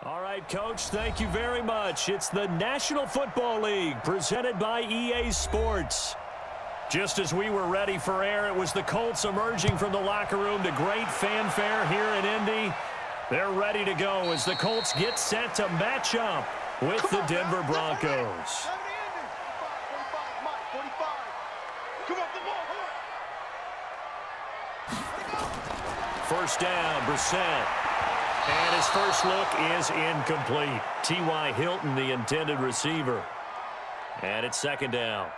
All right, Coach, thank you very much. It's the National Football League presented by EA Sports. Just as we were ready for air, it was the Colts emerging from the locker room to great fanfare here in Indy. They're ready to go as the Colts get set to match up with the Denver Broncos. First down, Brissett. And his first look is incomplete. T.Y. Hilton, the intended receiver. And it's second down.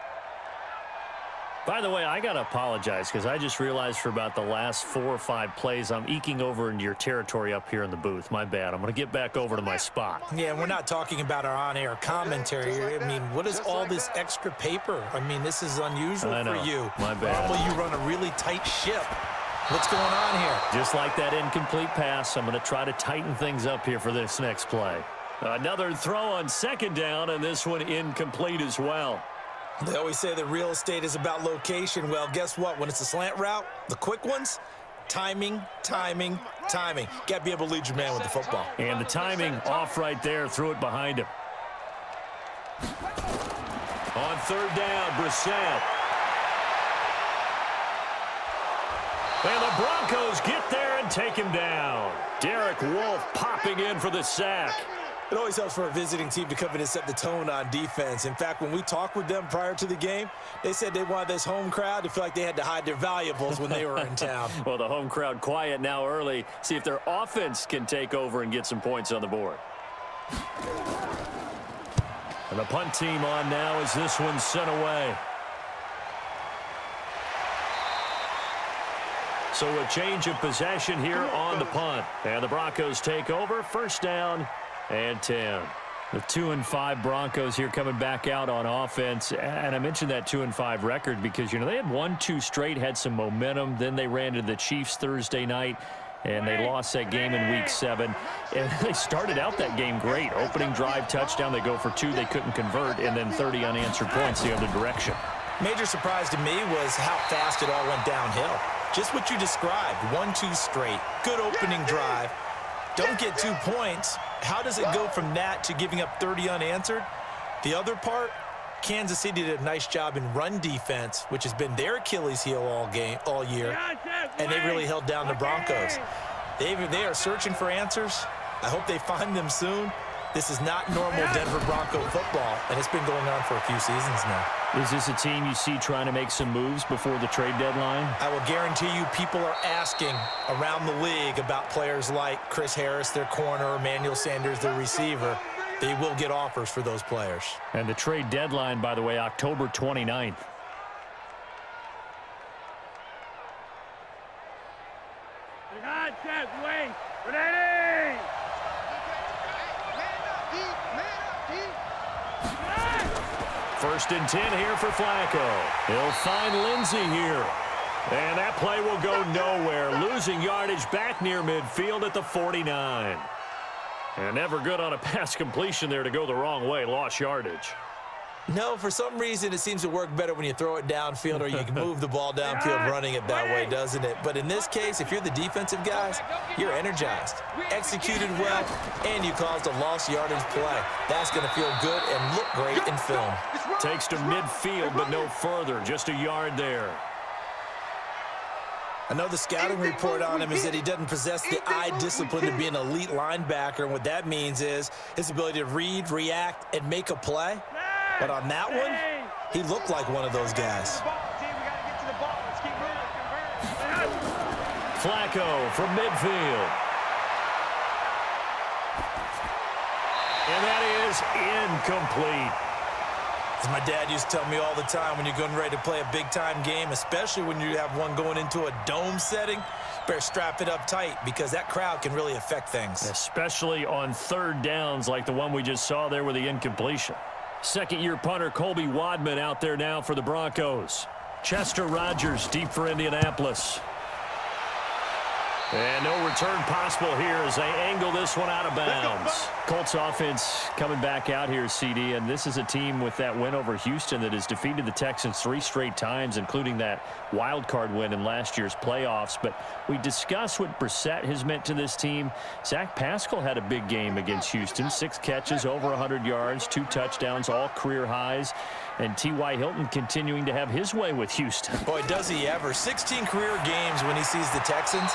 By the way, I got to apologize because I just realized for about the last 4 or 5 plays, I'm eking over into your territory up here in the booth. My bad. I'm going to get back over to my spot. Yeah, we're not talking about our on-air commentary here. I mean, what is all this extra paper? I mean, this is unusual for you. My bad. Normally you run a really tight ship. What's going on here? Just like that incomplete pass, I'm going to try to tighten things up here for this next play. Another throw on second down, and this one incomplete as well. They always say that real estate is about location. Well, guess what? When it's a slant route, the quick ones, timing, timing, timing. Got to be able to lead your man with the football. And the timing off right there. Threw it behind him. On third down, Brissett. And the Broncos get there and take him down. Derek Wolfe popping in for the sack. It always helps for a visiting team to come in and set the tone on defense. In fact, when we talked with them prior to the game, they said they wanted this home crowd to feel like they had to hide their valuables when they were in town. Well, the home crowd quiet now early. See if their offense can take over and get some points on the board. And the punt team on now as this one's sent away. So a change of possession here on the punt. And the Broncos take over. First down and 10. The 2-5 Broncos here coming back out on offense. And I mentioned that 2-5 record because, you know, they had 1-2 straight, had some momentum. Then they ran to the Chiefs Thursday night, and they lost that game in Week 7. And they started out that game great. Opening drive, touchdown. They go for 2. They couldn't convert, and then 30 unanswered points the other direction. Major surprise to me was how fast it all went downhill. Just what you described, 1-2 straight, good opening drive. Don't get 2 points. How does it go from that to giving up 30 unanswered? The other part, Kansas City did a nice job in run defense, which has been their Achilles heel all year, and they really held down the Broncos. They are searching for answers. I hope they find them soon. This is not normal Denver Bronco football, and it's been going on for a few seasons now. Is this a team you see trying to make some moves before the trade deadline? I will guarantee you people are asking around the league about players like Chris Harris, their corner, Emmanuel Sanders, their receiver. They will get offers for those players. And the trade deadline, by the way, October 29th. First and 10 here for Flacco. He'll find Lindsey here. And that play will go nowhere. Losing yardage back near midfield at the 49. And never good on a pass completion there to go the wrong way. Lost yardage. No, for some reason it seems to work better when you throw it downfield or you can move the ball downfield running it that way, doesn't it? But in this case, if you're the defensive guys, you're energized, executed well, and you caused a lost yardage play. That's going to feel good and look great in film. Takes to midfield, but no further. Just a yard there. I know the scouting report on him is that he doesn't possess the eye discipline to be an elite linebacker, and what that means is his ability to read, react, and make a play. But on that one, he looked like one of those guys. Flacco from midfield. And that is incomplete. As my dad used to tell me all the time, when you're getting ready to play a big-time game, especially when you have one going into a dome setting, better strap it up tight because that crowd can really affect things. Especially on third downs like the one we just saw there with the incompletion. Second-year punter Colby Wadman out there now for the Broncos. Chester Rogers deep for Indianapolis. And no return possible here as they angle this one out of bounds. Colts offense coming back out here, CD, and this is a team with that win over Houston that has defeated the Texans 3 straight times, including that wild card win in last year's playoffs. But we discussed what Brissett has meant to this team. Zach Pascal had a big game against Houston. 6 catches, over 100 yards, 2 touchdowns, all career highs. And T.Y. Hilton continuing to have his way with Houston. Boy, does he ever. 16 career games when he sees the Texans.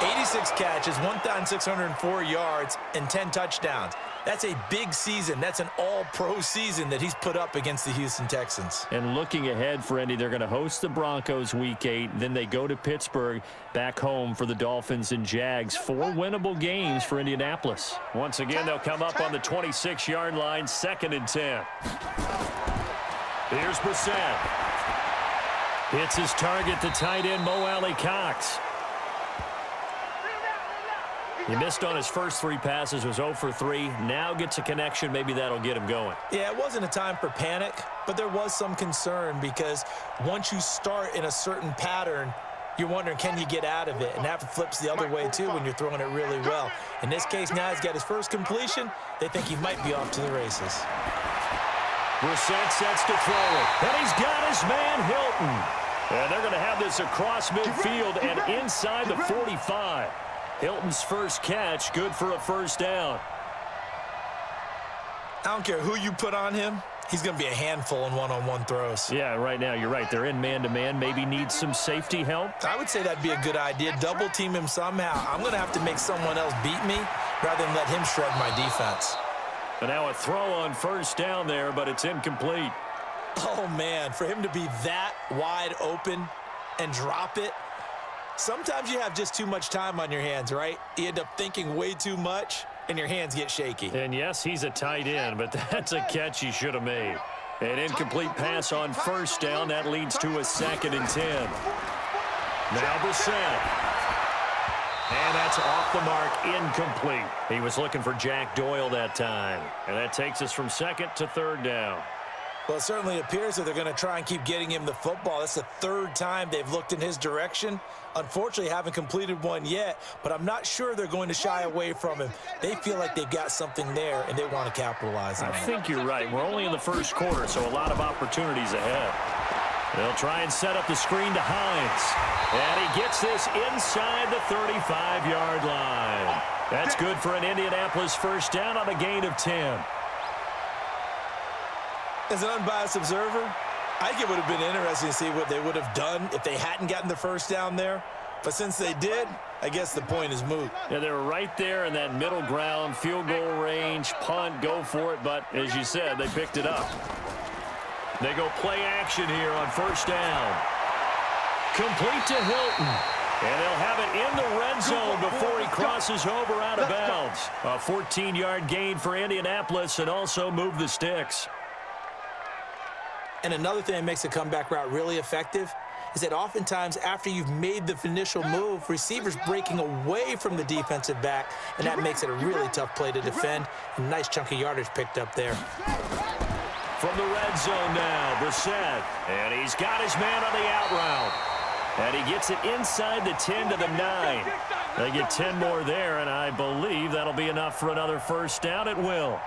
86 catches, 1,604 yards, and 10 touchdowns. That's a big season. That's an all-pro season that he's put up against the Houston Texans. And looking ahead for Indy, they're going to host the Broncos Week 8. Then they go to Pittsburgh, back home for the Dolphins and Jags. 4 winnable games for Indianapolis. Once again, they'll come up on the 26-yard line, 2nd and 10. Here's Brissett. Hits his target, the tight end, Mo Alley-Cox. He missed on his first 3 passes, was 0 for 3. Now gets a connection. Maybe that'll get him going. Yeah, it wasn't a time for panic, but there was some concern because once you start in a certain pattern, you're wondering, can you get out of it? And that flips the other way, too, when you're throwing it really well. In this case, now he's got his first completion. They think he might be off to the races. Brissett sets to throw it. And he's got his man, Hilton. And they're going to have this across midfield and inside the 45. Hilton's first catch, good for a first down. I don't care who you put on him. He's going to be a handful in one-on-one throws. Yeah, right now, you're right. They're in man-to-man. Maybe need some safety help. I would say that'd be a good idea. Double team him somehow. I'm going to have to make someone else beat me rather than let him shred my defense. And now a throw on first down there, but it's incomplete. Oh, man, for him to be that wide open and drop it. Sometimes you have just too much time on your hands, right? You end up thinking way too much, and your hands get shaky. And, yes, he's a tight end, but that's a catch he should have made. An incomplete pass on first down. That leads to a 2nd and 10. Now Brissett. And that's off the mark, incomplete. He was looking for Jack Doyle that time. And that takes us from 2nd to 3rd down. Well, it certainly appears that they're going to try and keep getting him the football. That's the 3rd time they've looked in his direction. Unfortunately, haven't completed one yet, but I'm not sure they're going to shy away from him. They feel like they've got something there, and they want to capitalize on it. I think you're right. We're only in the first quarter, so a lot of opportunities ahead. They'll try and set up the screen to Hines. And he gets this inside the 35-yard line. That's good for an Indianapolis first down on a gain of 10. As an unbiased observer, I think it would have been interesting to see what they would have done if they hadn't gotten the first down there. But since they did, I guess the point is moot. Yeah, they were right there in that middle ground, field goal range, punt, go for it. But as you said, they picked it up. They go play action here on first down. Complete to Hilton. And they'll have it in the red zone before he crosses over out of bounds. A 14-yard gain for Indianapolis and also move the sticks. And another thing that makes a comeback route really effective is that oftentimes after you've made the initial move, receivers breaking away from the defensive back, and that makes it a really tough play to defend. A nice chunk of yardage picked up there. From the red zone now, Brissett. And he's got his man on the out route. And he gets it inside the 10 to the 9. They get 10 more there, and I believe that'll be enough for another first down. It will.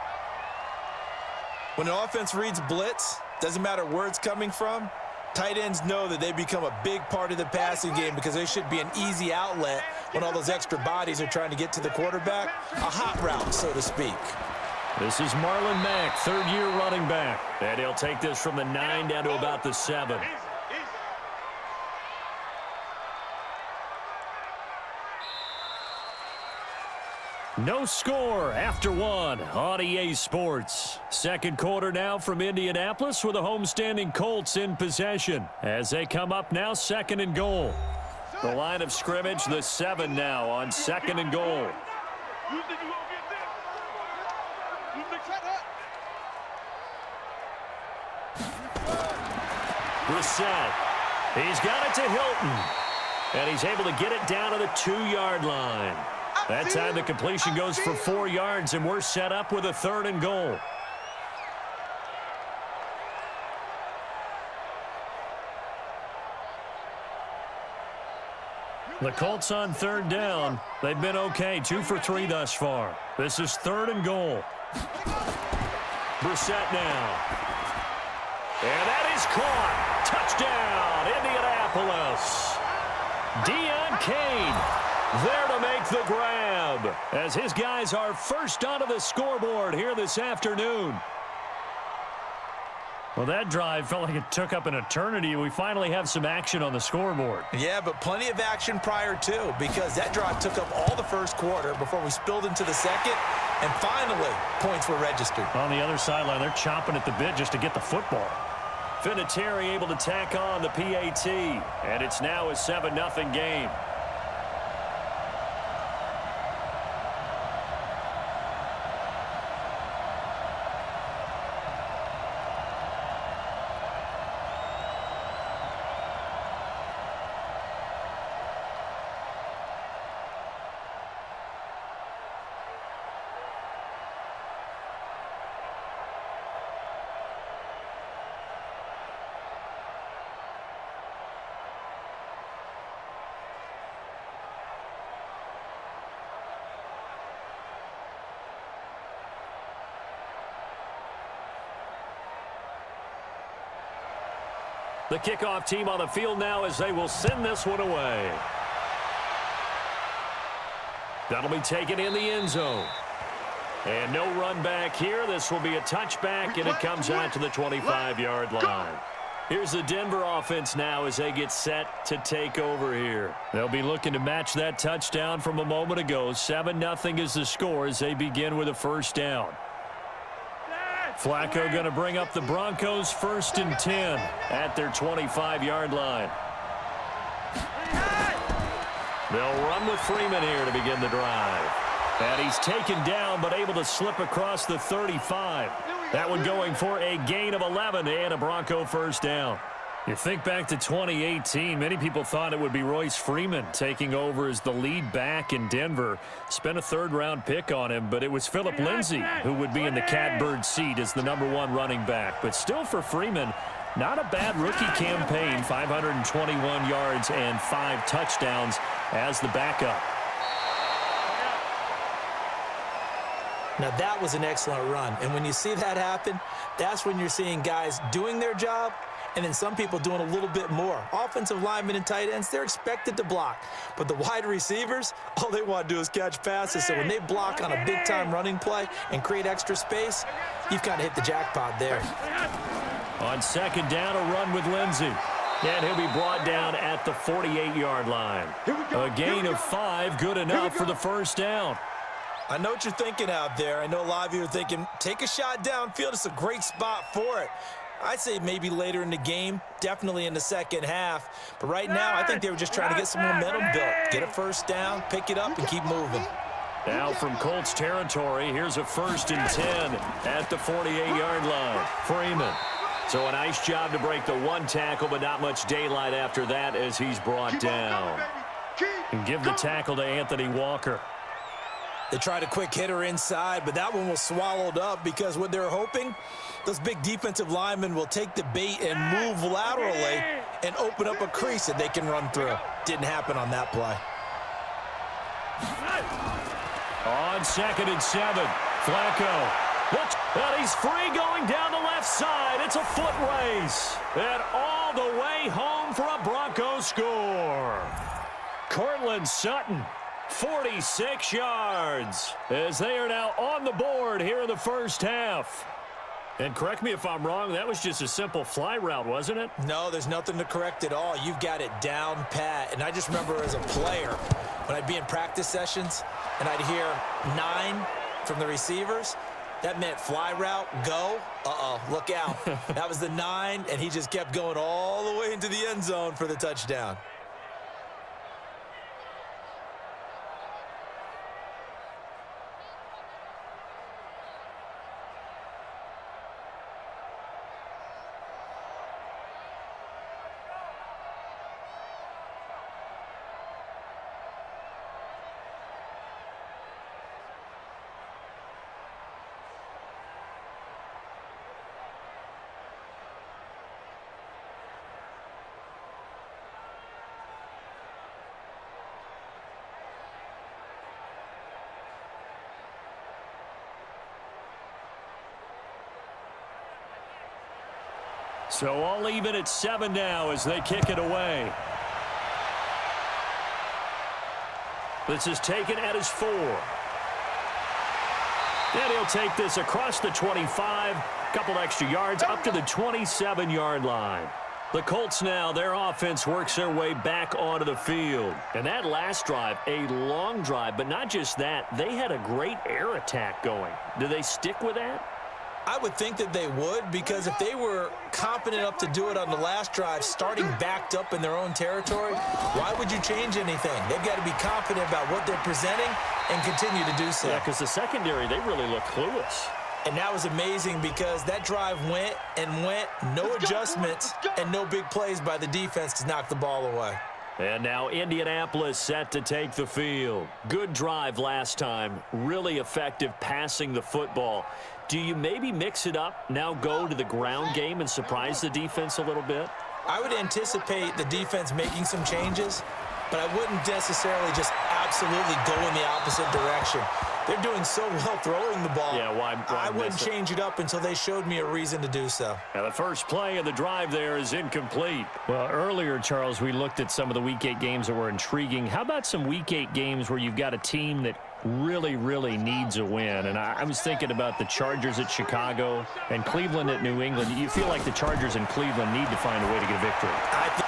When an offense reads blitz, doesn't matter where it's coming from, tight ends know that they become a big part of the passing game because they should be an easy outlet when all those extra bodies are trying to get to the quarterback. A hot route, so to speak. This is Marlon Mack, 3rd-year running back. And he'll take this from the 9 down to about the 7. No score after 1 on EA Sports. Second quarter now from Indianapolis with the homestanding Colts in possession as they come up now 2nd and goal. The line of scrimmage, the 7 now on 2nd and goal. Brissett. He's got it to Hilton. And he's able to get it down to the 2-yard line. That time the completion goes for 4 yards, and we're set up with a 3rd and goal. The Colts on third down. They've been okay, 2 for 3 thus far. This is 3rd and goal. Brissett now. And that is caught. Touchdown, Indianapolis. Deon Cain there to make the grab as his guys are first onto the scoreboard here this afternoon. Well, that drive felt like it took up an eternity. We finally have some action on the scoreboard. Yeah, but plenty of action prior to, because that drive took up all the first quarter before we spilled into the second, and finally, points were registered. On the other sideline, they're chomping at the bit just to get the football. Vinatieri able to tack on the PAT, and it's now a 7-0 game. The kickoff team on the field now as they will send this one away. That'll be taken in the end zone. And no run back here. This will be a touchback, and it comes out to the 25-yard line. Here's the Denver offense now as they get set to take over here. They'll be looking to match that touchdown from a moment ago. 7-0 is the score as they begin with a first down. Flacco going to bring up the Broncos 1st and 10 at their 25-yard line. They'll run with Freeman here to begin the drive. And he's taken down but able to slip across the 35. That one going for a gain of 11 and a Bronco first down. You think back to 2018, many people thought it would be Royce Freeman taking over as the lead back in Denver. Spent a 3rd-round pick on him, but it was Phillip Lindsay who would be in the catbird seat as the #1 running back. But still for Freeman, not a bad rookie campaign, 521 yards and 5 touchdowns as the backup. Now, that was an excellent run. And when you see that happen, that's when you're seeing guys doing their job and then some people doing a little bit more. Offensive linemen and tight ends, they're expected to block. But the wide receivers, all they want to do is catch passes. So when they block on a big-time running play and create extra space, you've kind of hit the jackpot there. On 2nd down, a run with Lindsay. And he'll be brought down at the 48-yard line. A gain of 5, good enough for the first down. I know what you're thinking out there. I know a lot of you are thinking, take a shot downfield. It's a great spot for it. I'd say maybe later in the game, definitely in the second half. But right now, I think they were just trying to get some momentum built. Get a first down, pick it up, and keep moving. Now from Colts territory, here's a 1st and 10 at the 48-yard line. Freeman. So a nice job to break the 1 tackle, but not much daylight after that as he's brought down. And give the tackle to Anthony Walker. They tried a quick hitter inside, but that one was swallowed up because what they're hoping, those big defensive linemen will take the bait and move laterally and open up a crease that they can run through. Didn't happen on that play. On 2nd and 7, Flacco looks, and he's free going down the left side. It's a foot race. And all the way home for a Broncos score. Cortland Sutton. 46 yards as they are now on the board here in the first half. And correct me if I'm wrong, that was just a simple fly route, wasn't it? No, there's nothing to correct at all. You've got it down pat. And I just remember as a player, when I'd be in practice sessions and I'd hear 9 from the receivers, that meant fly route, go. Uh-oh, look out. That was the 9, and he just kept going all the way into the end zone for the touchdown. So all even at 7 now as they kick it away. This is taken at his 4. And he'll take this across the 25, couple extra yards up to the 27-yard line. The Colts now, their offense works their way back onto the field. And that last drive, a long drive, but not just that, they had a great air attack going. Do they stick with that? I would think that they would, because if they were confident enough to do it on the last drive, starting backed up in their own territory, why would you change anything? They've got to be confident about what they're presenting and continue to do so. Yeah, because the secondary, they really look clueless. And that was amazing because that drive went and went, no adjustments, and no big plays by the defense to knock the ball away. And now Indianapolis set to take the field. Good drive last time. Really effective passing the football. Do you maybe mix it up, now go to the ground game and surprise the defense a little bit? I would anticipate the defense making some changes, but I wouldn't necessarily just absolutely go in the opposite direction. They're doing so well throwing the ball. Yeah, why I wouldn't change it up until they showed me a reason to do so. Now the first play of the drive there is incomplete. Well, earlier, Charles, we looked at some of the Week 8 games that were intriguing. How about some Week 8 games where you've got a team that really needs a win? And I was thinking about the Chargers at Chicago and Cleveland at New England. You feel like the Chargers and Cleveland need to find a way to get a victory.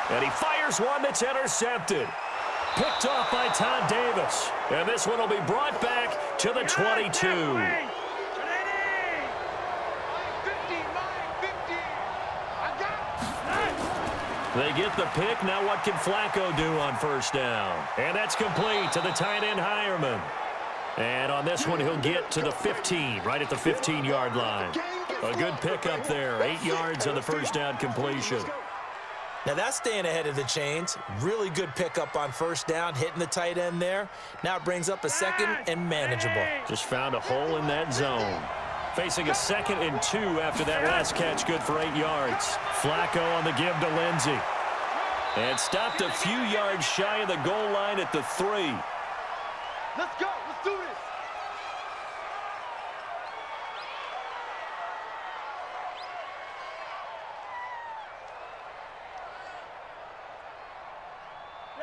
And he fires one that's intercepted. Picked off by Todd Davis. And this one will be brought back to the 22. They get the pick. Now what can Flacco do on first down? And that's complete to the tight end Hireman. And on this one, he'll get to the 15, right at the 15-yard line. A good pickup there. 8 yards on the first down completion. Now that's staying ahead of the chains. Really good pickup on first down, hitting the tight end there. Now it brings up a second and manageable. Just found a hole in that zone. Facing a 2nd and 2 after that last catch, good for 8 yards. Flacco on the give to Lindsey. And stopped a few yards shy of the goal line at the 3. Let's go. Let's do this.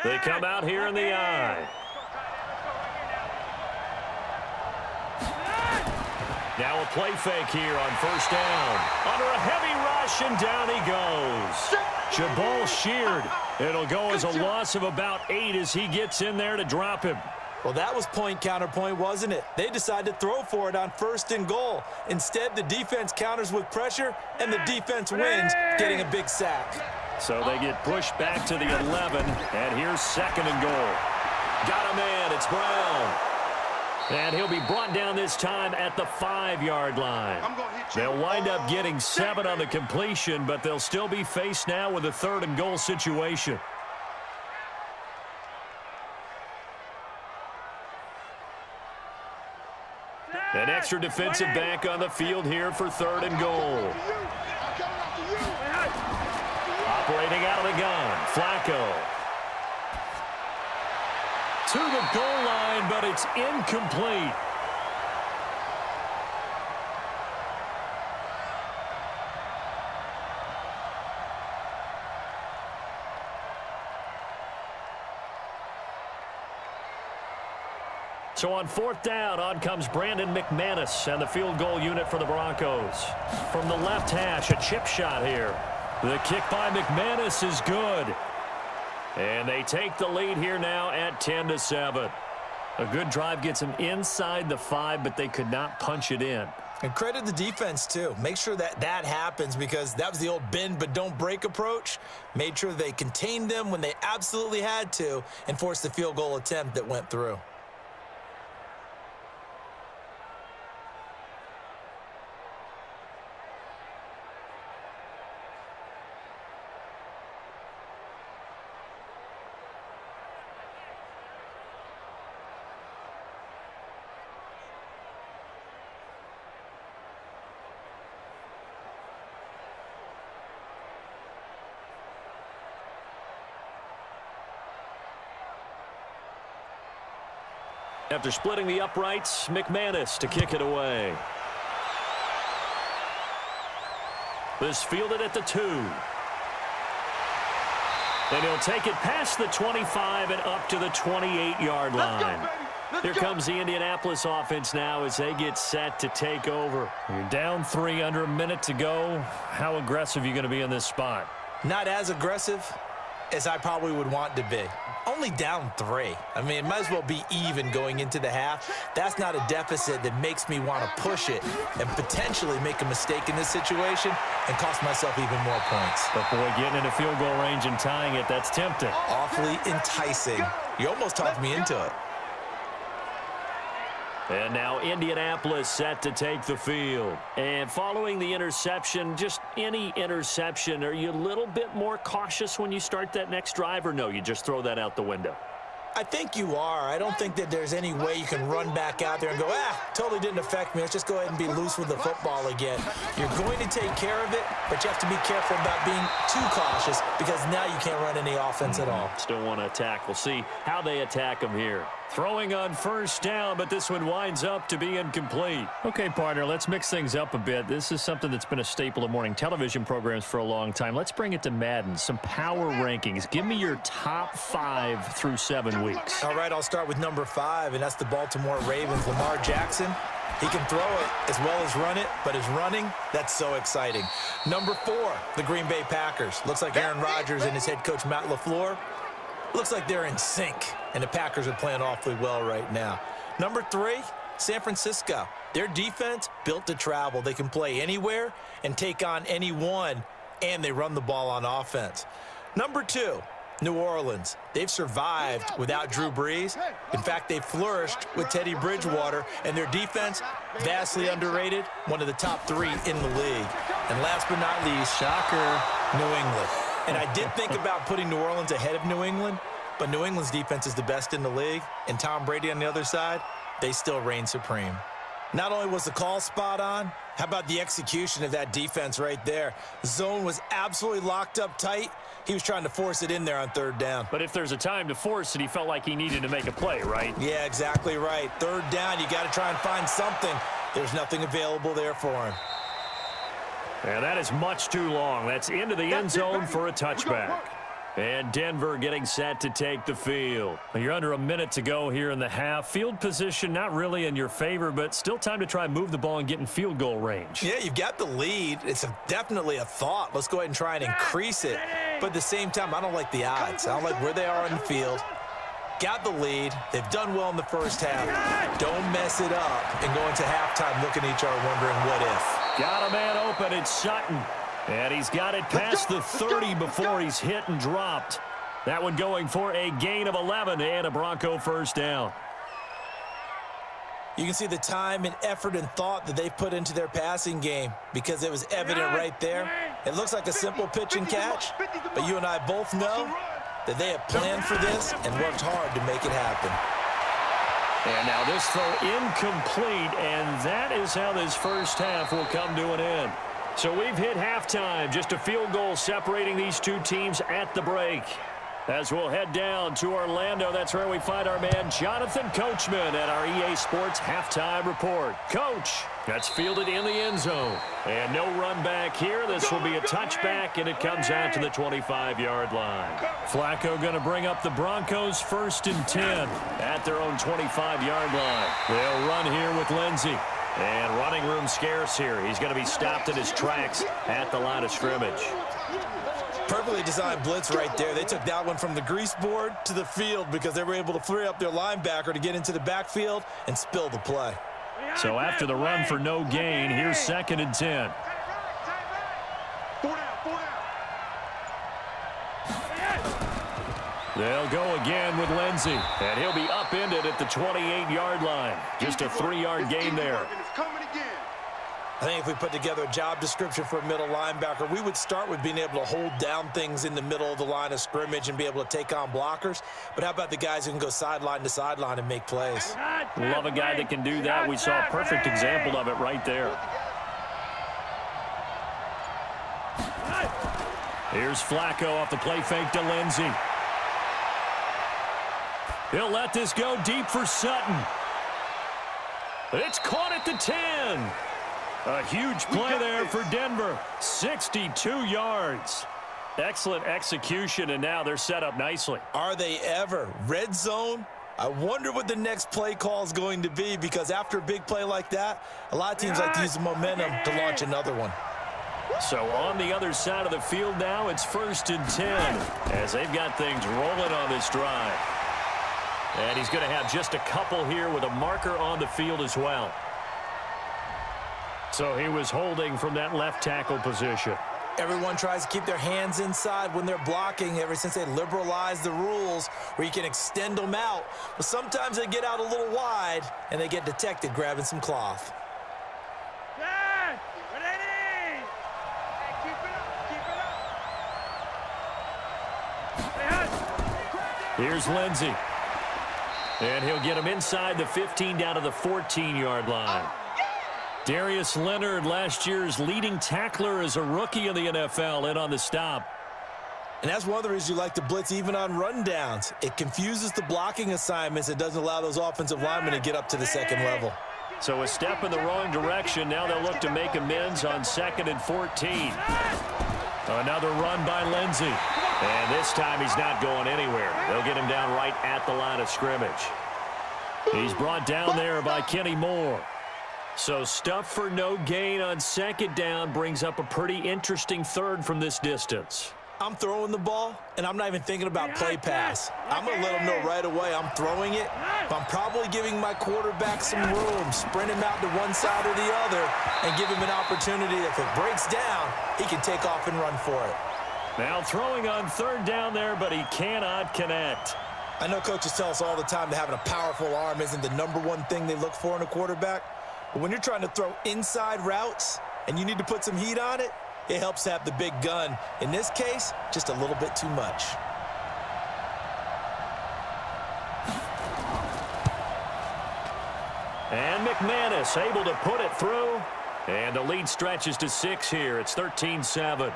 They come out here in the eye. Now a play fake here on first down. Under a heavy rush, and down he goes. Jabal sheared. It'll go as a loss of about 8 as he gets in there to drop him. Well, that was point counterpoint, wasn't it? They decided to throw for it on 1st and goal. Instead, the defense counters with pressure, and the defense wins, getting a big sack. So they get pushed back to the 11, and here's 2nd and goal. Got a man, it's Brown. And he'll be brought down this time at the 5-yard line. They'll wind up getting 7 on the completion, but they'll still be faced now with a 3rd and goal situation. An extra defensive back on the field here for 3rd and goal. Operating out of the gun, Flacco. To the goal line, but it's incomplete. So on 4th down, on comes Brandon McManus and the field goal unit for the Broncos. From the left hash, a chip shot here. The kick by McManus is good. And they take the lead here now at 10-7. A good drive gets them inside the 5, but they could not punch it in. And credit the defense, too. Make sure that that happens, because that was the old bend but don't break approach. Made sure they contained them when they absolutely had to and forced the field goal attempt that went through. After splitting the uprights, McManus to kick it away. This fielded at the 2. And he'll take it past the 25 and up to the 28-yard line. Here comes the Indianapolis offense now as they get set to take over. You're down 3, under a minute to go. How aggressive are you going to be in this spot? Not as aggressive as I probably would want to be. Only down 3. I mean, it might as well be even going into the half. That's not a deficit that makes me want to push it and potentially make a mistake in this situation and cost myself even more points. But, boy, getting into field goal range and tying it, that's tempting. Awfully enticing. You almost talked me into it. And now Indianapolis set to take the field. And following the interception, just any interception, are you a little bit more cautious when you start that next drive, or no, you just throw that out the window? I think you are. I don't think that there's any way you can run back out there and go, totally didn't affect me. Let's just go ahead and be loose with the football again. You're going to take care of it, but you have to be careful about being too cautious because now you can't run any offense at all. Still want to attack. We'll see how they attack them here. Throwing on first down, but this one winds up to be incomplete. Okay, partner, let's mix things up a bit. This is something that's been a staple of morning television programs for a long time. Let's bring it to Madden. Some power rankings. Give me your top 5 through 7 weeks. All right, I'll start with number 5, and that's the Baltimore Ravens. Lamar Jackson. He can throw it as well as run it, but his running, that's so exciting. Number 4, the Green Bay Packers. Looks like Aaron Rodgers and his head coach, Matt LaFleur, looks like they're in sync, and the Packers are playing awfully well right now. Number 3, San Francisco. Their defense built to travel. They can play anywhere and take on anyone, and they run the ball on offense. Number 2, New Orleans. They've survived without Drew Brees. In fact, they flourished with Teddy Bridgewater, and their defense, vastly underrated, one of the top 3 in the league. And last but not least, shocker, New England. And I did think about putting New Orleans ahead of New England, but New England's defense is the best in the league, and Tom Brady on the other side, they still reign supreme. Not only was the call spot on, how about the execution of that defense right there? Zone was absolutely locked up tight. He was trying to force it in there on 3rd down. But if there's a time to force it, he felt like he needed to make a play, right? Yeah, exactly right. 3rd down, you got to try and find something. There's nothing available there for him. And that is much too long. That's into the end zone for a touchback. And Denver getting set to take the field. You're under a minute to go here in the half. Field position not really in your favor, but still time to try and move the ball and get in field goal range. Yeah, you've got the lead. It's definitely a thought. Let's go ahead and try and increase it. But at the same time, I don't like the odds. I don't like where they are on the field. Got the lead. They've done well in the first half. Don't mess it up and go into halftime looking at each other wondering what if. Got a man open. It's Sutton. And he's got it past the 30 before he's hit and dropped. That one going for a gain of 11 and a Bronco first down. You can see the time and effort and thought that they've put into their passing game because it was evident right there. It looks like a simple pitch and catch, but you and I both know that they have planned for this and worked hard to make it happen. And now this throw incomplete, and that is how this first half will come to an end. So we've hit halftime, just a field goal separating these two teams at the break. As we'll head down to Orlando, that's where we find our man Jonathan Coachman at our EA Sports Halftime Report. Coach, that's fielded in the end zone. And no run back here. This will be a touchback, and it comes out to the 25-yard line. Flacco going to bring up the Broncos 1st and 10 at their own 25-yard line. They'll run here with Lindsey. And running room scarce here. He's going to be stopped in his tracks at the line of scrimmage. Perfectly designed blitz right there. They took that one from the grease board to the field because they were able to free up their linebacker to get into the backfield and spill the play. So after the run for no gain, here's 2nd and 10. They'll go again with Lindsey, and he'll be upended at the 28-yard line. Just a 3-yard gain there. I think if we put together a job description for a middle linebacker, we would start with being able to hold down things in the middle of the line of scrimmage and be able to take on blockers. But how about the guys who can go sideline to sideline and make plays? Love a guy that can do that. We saw a perfect example of it right there. Here's Flacco off the play fake to Lindsey. He'll let this go deep for Sutton. It's caught at the 10. A huge play there for Denver. 62 yards. Excellent execution, and now they're set up nicely. Are they ever? Red zone? I wonder what the next play call is going to be, because after a big play like that, a lot of teams like to use the momentum to launch another one. So on the other side of the field now, it's 1st and 10 as they've got things rolling on this drive. And he's going to have just a couple here with a marker on the field as well. So he was holding from that left tackle position. Everyone tries to keep their hands inside when they're blocking ever since they liberalized the rules where you can extend them out. But sometimes they get out a little wide and they get detected grabbing some cloth. Here's Lindsey. And he'll get him inside the 15 down to the 14-yard line. Darius Leonard, last year's leading tackler as a rookie in the NFL, in on the stop. And that's one of the reasons you like to blitz even on rundowns. It confuses the blocking assignments. It doesn't allow those offensive linemen to get up to the second level. So a step in the wrong direction. Now they'll look to make amends on 2nd and 14. Another run by Lindsey. And this time he's not going anywhere. They'll get him down right at the line of scrimmage. He's brought down there by Kenny Moore. So stuff for no gain on 2nd down brings up a pretty interesting 3rd from this distance. I'm throwing the ball, and I'm not even thinking about play pass. I'm going to let them know right away I'm throwing it, but I'm probably giving my quarterback some room, sprint him out to one side or the other, and give him an opportunity. If it breaks down, he can take off and run for it. Now throwing on 3rd down there, but he cannot connect. I know coaches tell us all the time that having a powerful arm isn't the #1 thing they look for in a quarterback. But when you're trying to throw inside routes and you need to put some heat on it, it helps to have the big gun. In this case, just a little bit too much. And McManus able to put it through. And the lead stretches to 6 here. It's 13-7.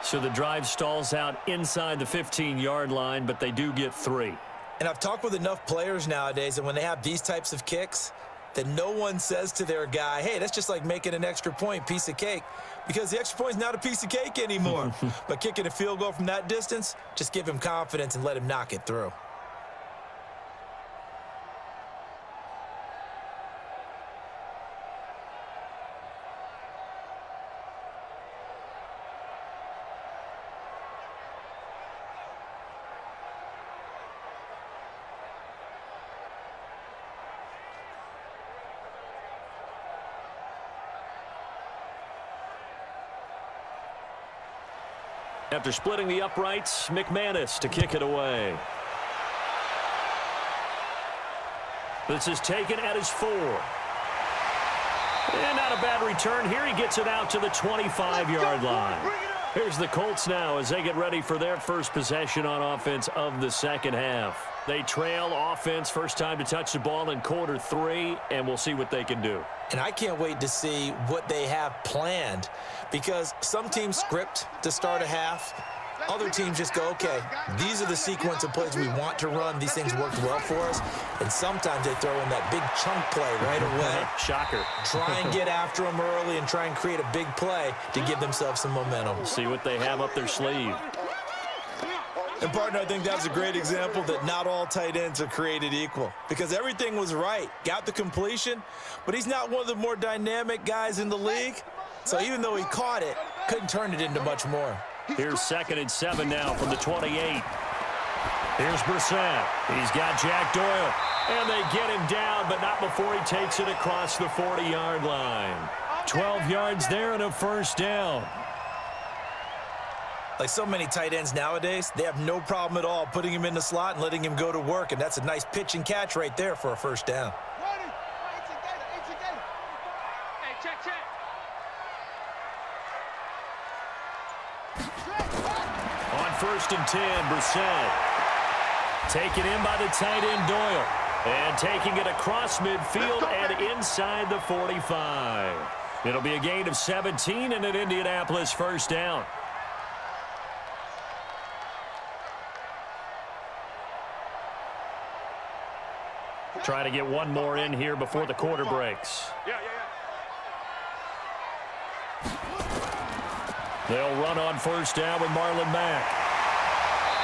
So the drive stalls out inside the 15-yard line, but they do get 3. And I've talked with enough players nowadays, and when they have these types of kicks, that no one says to their guy, hey, that's just like making an extra point, piece of cake, because the extra point is not a piece of cake anymore. But kicking a field goal from that distance, just give him confidence and let him knock it through. After splitting the uprights, McManus to kick it away. This is taken at his 4. And not a bad return here. He gets it out to the 25-yard line. Here's the Colts now as they get ready for their first possession on offense of the 2nd half. They trail offense, first time to touch the ball in quarter 3, and we'll see what they can do. And I can't wait to see what they have planned, because some teams script to start a half. Other teams just go, okay, these are the sequence of plays we want to run. These things worked well for us. And sometimes they throw in that big chunk play right away. Shocker. Try and get after them early and try and create a big play to give themselves some momentum. See what they have up their sleeve. And, partner, I think that's a great example that not all tight ends are created equal, because everything was right. Got the completion, but he's not one of the more dynamic guys in the league. So even though he caught it, couldn't turn it into much more. Here's 2nd and 7 now from the 28. Here's Brissett. He's got Jack Doyle. And they get him down, but not before he takes it across the 40-yard line. 12 yards there and a first down. Like so many tight ends nowadays, they have no problem at all putting him in the slot and letting him go to work. And that's a nice pitch and catch right there for a first down. On 1st and 10, Brissett. Taken in by the tight end, Doyle. And taking it across midfield and inside the 45. It'll be a gain of 17 and an Indianapolis first down. Try to get one more in here before the quarter breaks. They'll run on first down with Marlon Mack.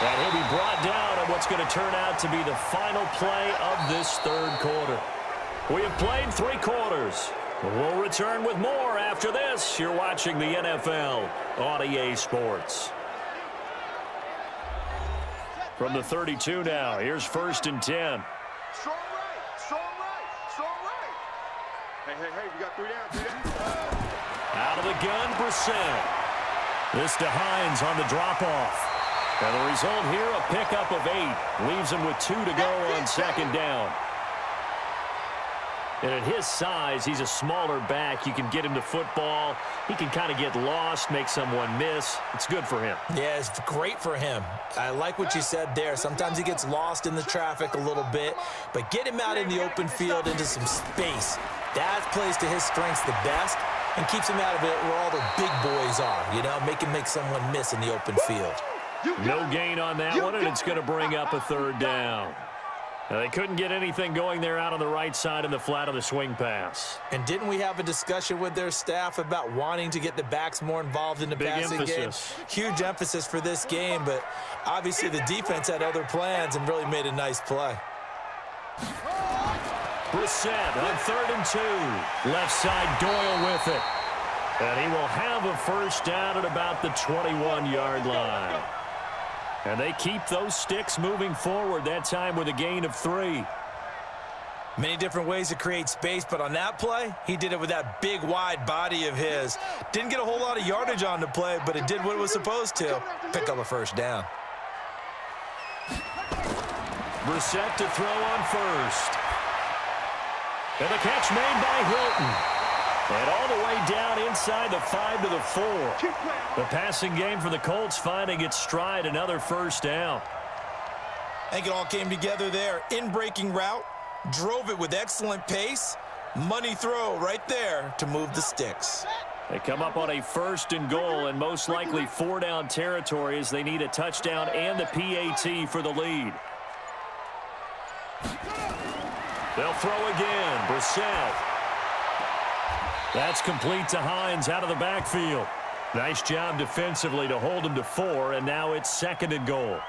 And he'll be brought down on what's going to turn out to be the final play of this third quarter. We have played 3 quarters. We'll return with more after this. You're watching the NFL on EA Sports. From the 32 now, here's 1st and 10. Strong right, strong right, strong right. Hey, we got 3 down. Out of the gun, Brissett. This to Hines on the drop-off. And the result here, a pickup of 8. Leaves him with 2 to go on 2nd down. And at his size, he's a smaller back. You can get him to football. He can kind of get lost, make someone miss. It's good for him. Yeah, it's great for him. I like what you said there. Sometimes he gets lost in the traffic a little bit, but get him out in the open field into some space. That plays to his strengths the best and keeps him out of it where all the big boys are, you know, make someone miss in the open field. No gain on that one, and it's going to bring up a 3rd down. Now, they couldn't get anything going there out on the right side in the flat of the swing pass. And didn't we have a discussion with their staff about wanting to get the backs more involved in the passing game? Huge emphasis for this game, but obviously the defense had other plans and really made a nice play. Brissett on 3rd and 2. Left side, Doyle with it. And he will have a 1st down at about the 21-yard line. And they keep those sticks moving forward, that time with a gain of 3. Many different ways to create space, but on that play, he did it with that big, wide body of his. Didn't get a whole lot of yardage on the play, but it did what it was supposed to. Pick up a 1st down. Brissett to throw on 1st. And the catch made by Hilton. And all the way down inside the 5 to the 4. The passing game for the Colts finding its stride, another 1st down. I think it all came together there. In-breaking route, drove it with excellent pace. Money throw right there to move the sticks. They come up on a 1st and goal and most likely 4-down territory as they need a touchdown and the PAT for the lead. They'll throw again. Brissett. That's complete to Hines out of the backfield. Nice job defensively to hold him to 4, and now it's 2nd and goal.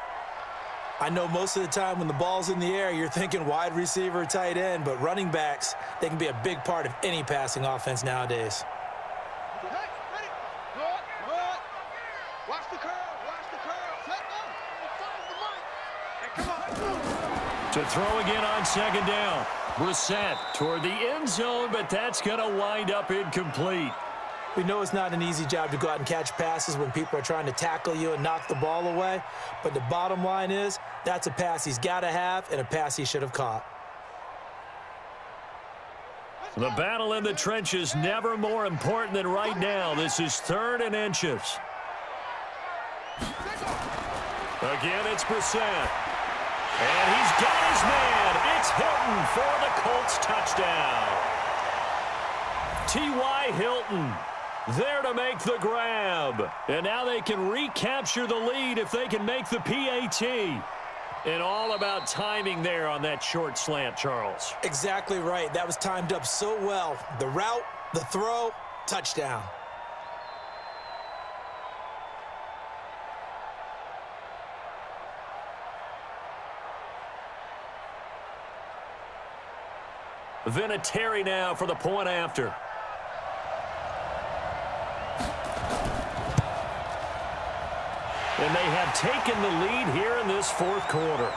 I know most of the time when the ball's in the air, you're thinking wide receiver, tight end, but running backs, they can be a big part of any passing offense nowadays. Watch the curl. Come on. To throw again on 2nd down. Brissett toward the end zone, but that's going to wind up incomplete. We know it's not an easy job to go out and catch passes when people are trying to tackle you and knock the ball away, but the bottom line is that's a pass he's got to have and a pass he should have caught. The battle in the trenches never more important than right now. This is 3rd and inches. Again, it's Brissett. And he's got his man. It's Hilton for the Colts touchdown. T.Y. Hilton there to make the grab. And now they can recapture the lead if they can make the PAT. And all about timing there on that short slant, Charles. Exactly right. That was timed up so well. The route, the throw, touchdown. Vinatieri now for the point after. And they have taken the lead here in this 4th quarter.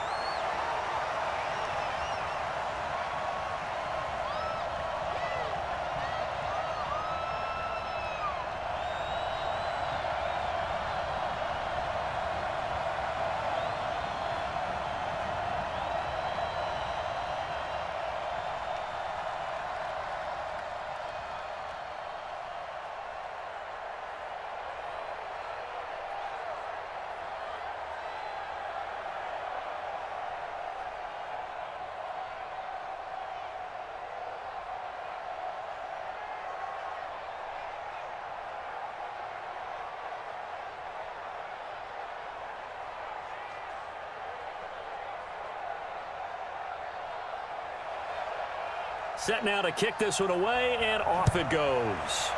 Set now to kick this one away, and off it goes.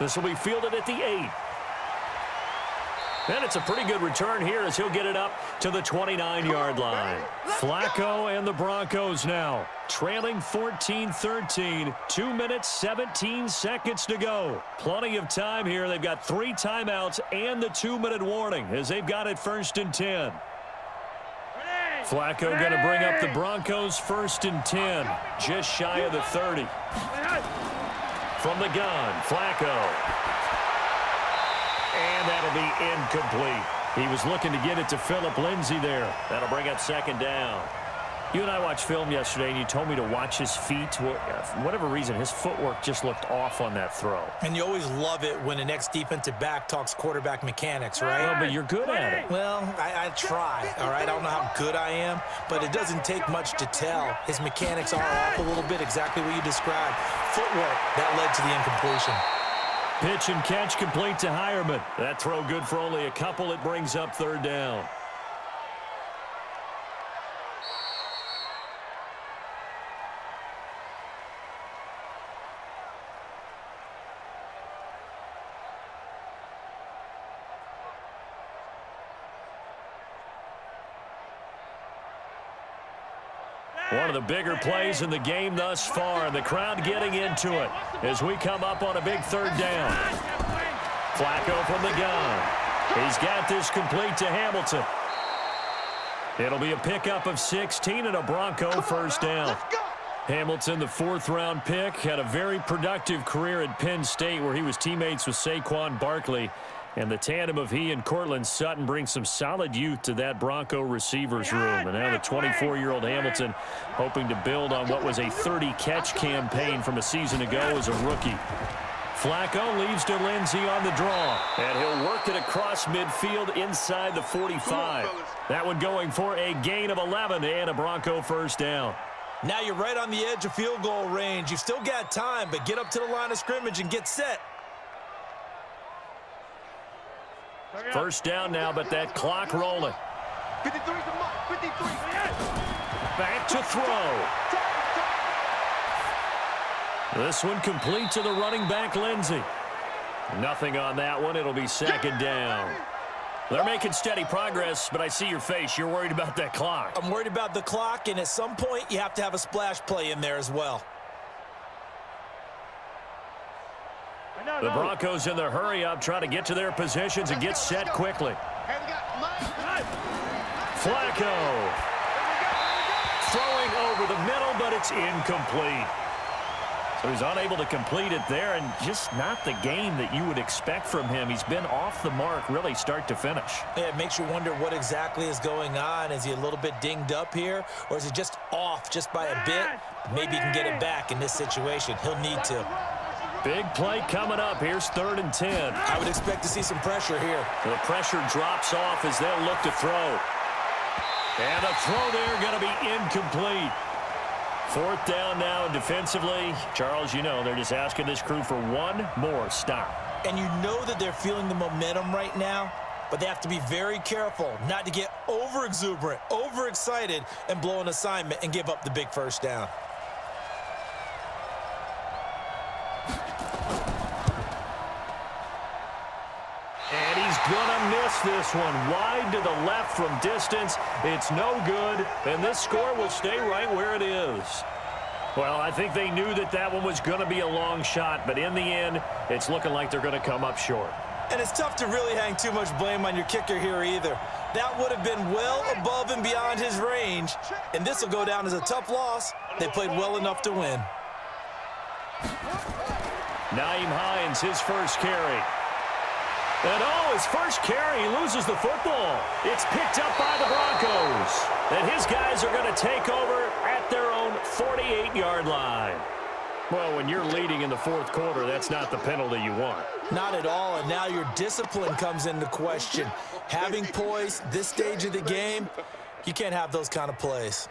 This will be fielded at the 8. And it's a pretty good return here as he'll get it up to the 29-yard line. Flacco and the Broncos now trailing 14-13. 2 minutes, 17 seconds to go. Plenty of time here. They've got 3 timeouts and the 2-minute warning as they've got it 1st and 10. Flacco going to bring up the Broncos 1st and 10. Just shy of the 30. From the gun, Flacco. And that'll be incomplete. He was looking to get it to Phillip Lindsay there. That'll bring up 2nd down. You and I watched film yesterday, and you told me to watch his feet. For whatever reason, his footwork just looked off on that throw. And you always love it when the next defensive back talks quarterback mechanics, right? Well, but you're good at it. Well, I try, all right? I don't know how good I am, but it doesn't take much to tell. His mechanics are off a little bit, exactly what you described. Footwork, that led to the incompletion. Pitch and catch complete to Hireman. That throw good for only a couple. It brings up 3rd down. One of the bigger plays in the game thus far, and the crowd getting into it as we come up on a big 3rd down. Flacco from the gun. He's got this complete to Hamilton. It'll be a pickup of 16 and a Bronco 1st down. Hamilton, the 4th-round pick, had a very productive career at Penn State where he was teammates with Saquon Barkley. And the tandem of he and Cortland Sutton brings some solid youth to that Bronco receivers room. And now the 24-year-old Hamilton hoping to build on what was a 30-catch campaign from a season ago as a rookie. Flacco leaves to Lindsay on the draw. And he'll work it across midfield inside the 45. That one going for a gain of 11 and a Bronco 1st down. Now you're right on the edge of field goal range. You've still got time, but get up to the line of scrimmage and get set. 1st down now, but that clock rolling. 53 to Mike. 53. Back to throw. This one complete to the running back, Lindsay. Nothing on that one. It'll be 2nd down. They're making steady progress, but I see your face. You're worried about that clock. I'm worried about the clock, and at some point, you have to have a splash play in there as well. The Broncos in their hurry-up trying to get to their positions and get set quickly. Flacco. Throwing over the middle, but it's incomplete. So he's unable to complete it there, and just not the game that you would expect from him. He's been off the mark really start to finish. Yeah, it makes you wonder what exactly is going on. Is he a little bit dinged up here, or is he just off just by a bit? Maybe he can get it back in this situation. He'll need to. Big play coming up. Here's 3rd and 10. I would expect to see some pressure here. The pressure drops off as they'll look to throw. And a throw there going to be incomplete. 4th down now, and defensively, Charles, you know, they're just asking this crew for one more stop. And you know that they're feeling the momentum right now, but they have to be very careful not to get over-exuberant, over-excited, and blow an assignment and give up the big 1st down. And he's gonna miss this one. Wide to the left from distance. It's no good, and this score will stay right where it is. Well, I think they knew that that one was going to be a long shot, but in the end, it's looking like they're going to come up short. And it's tough to really hang too much blame on your kicker here either. That would have been well above and beyond his range, and this will go down as a tough loss. They played well enough to win. Nyheim Hines, his first carry. And his first carry, he loses the football. It's picked up by the Broncos. And his guys are going to take over at their own 48-yard line. Well, when you're leading in the 4th quarter, that's not the penalty you want. Not at all, and now your discipline comes into question. Having poise this stage of the game, you can't have those kind of plays.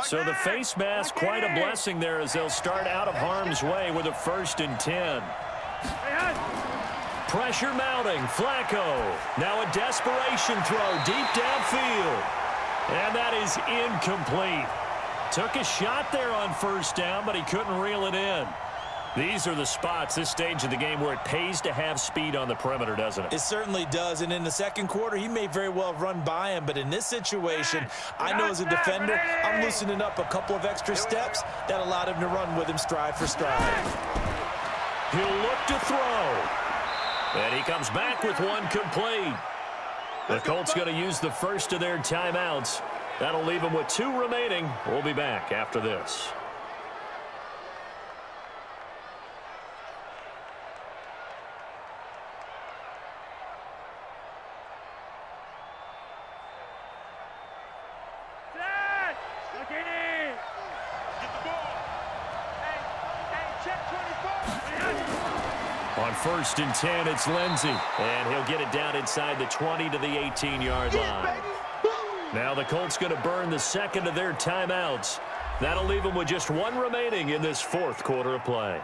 So the face mask, quite a blessing there as they'll start out of harm's way with a 1st and 10. Pressure mounting. Flacco. Now a desperation throw deep downfield. And that is incomplete. Took a shot there on 1st down, but he couldn't reel it in. These are the spots, this stage of the game, where it pays to have speed on the perimeter, doesn't it? It certainly does, and in the second quarter, he may very well run by him, but in this situation, I know as a defender, I'm loosening up a couple of extra steps that allowed him to run with him stride for stride. He'll look to throw. And he comes back with one complete. The Colts going to use the first of their timeouts. That'll leave them with 2 remaining. We'll be back after this. On 1st and 10, it's Lindsey. And he'll get it down inside the 20 to the 18-yard line. Now the Colts going to burn the second of their timeouts. That'll leave them with just 1 remaining in this 4th quarter of play.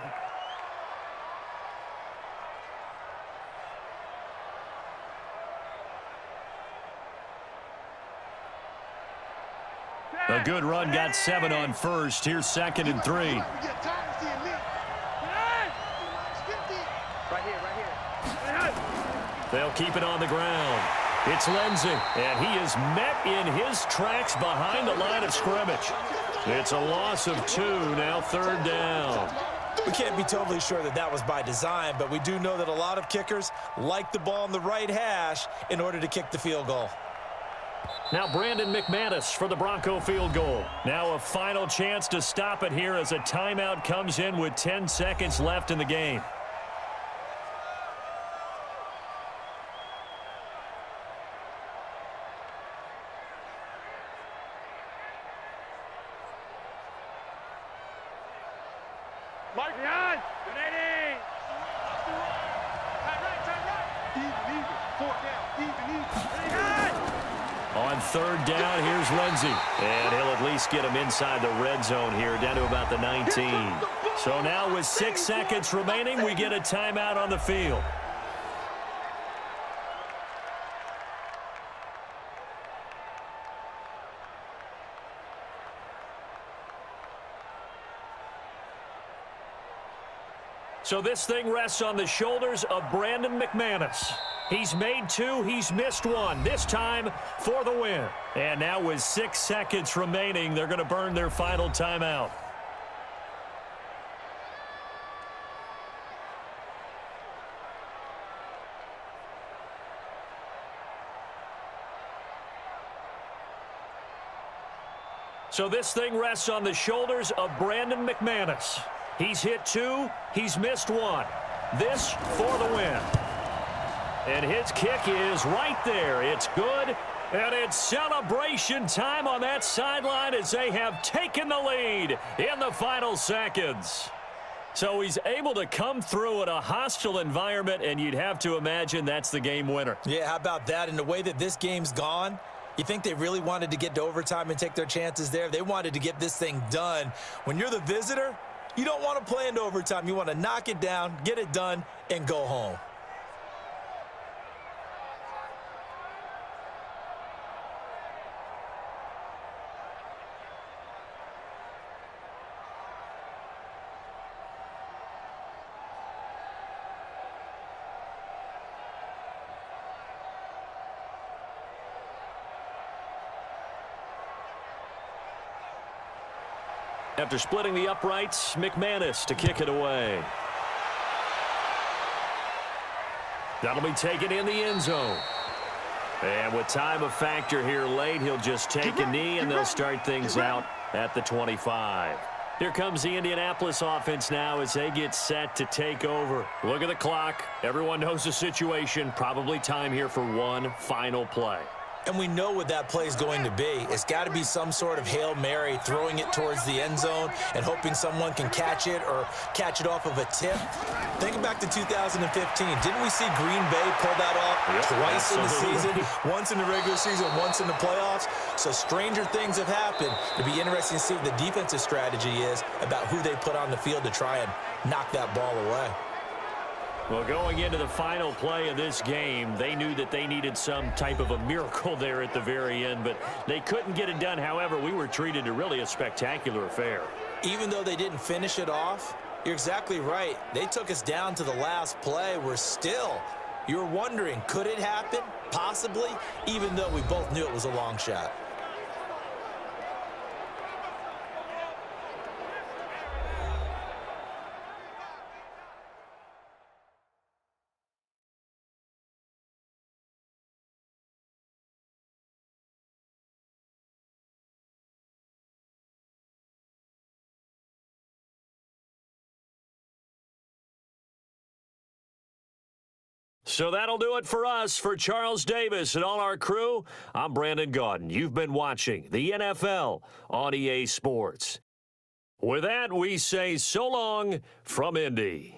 A good run got 7 on 1st. Here's 2nd and 3. They'll keep it on the ground. It's Lindsey, and he is met in his tracks behind the line of scrimmage. It's a loss of 2, now 3rd down. We can't be totally sure that that was by design, but we do know that a lot of kickers like the ball on the right hash in order to kick the field goal. Now Brandon McManus for the Bronco field goal. Now a final chance to stop it here as a timeout comes in with 10 seconds left in the game. On 3rd down, here's Lindsey. And he'll at least get him inside the red zone here, down to about the 19. So now with 6 seconds remaining, we get a timeout on the field. So this thing rests on the shoulders of Brandon McManus. He's made 2, he's missed 1, this time for the win. And now with 6 seconds remaining, they're going to burn their final timeout. So this thing rests on the shoulders of Brandon McManus. He's hit 2, he's missed 1. This for the win. And his kick is right there. It's good, and it's celebration time on that sideline as they have taken the lead in the final seconds. So he's able to come through in a hostile environment, and you'd have to imagine that's the game winner. Yeah, how about that? And the way that this game's gone, you think they really wanted to get to overtime and take their chances there? They wanted to get this thing done. When you're the visitor, you don't want to play into overtime. You want to knock it down, get it done, and go home. After splitting the uprights, McManus to kick it away. That'll be taken in the end zone. And with time a factor here late, he'll just take a knee and they'll start things out at the 25. Here comes the Indianapolis offense now as they get set to take over. Look at the clock. Everyone knows the situation. Probably time here for one final play. And we know what that play is going to be. It's got to be some sort of Hail Mary, throwing it towards the end zone and hoping someone can catch it or catch it off of a tip. Think back to 2015. Didn't we see Green Bay pull that off twice in the season? Once in the regular season, once in the playoffs. So stranger things have happened. It'll be interesting to see what the defensive strategy is about who they put on the field to try and knock that ball away. Well, going into the final play of this game, they knew that they needed some type of a miracle there at the very end, but they couldn't get it done. However, we were treated to really a spectacular affair. Even though they didn't finish it off, You're exactly right. They took us down to the last play. You were wondering, could it happen? Possibly, even though we both knew it was a long shot. So that'll do it for us. For Charles Davis and all our crew, I'm Brandon Gaudin. You've been watching the NFL on EA Sports. With that, we say so long from Indy.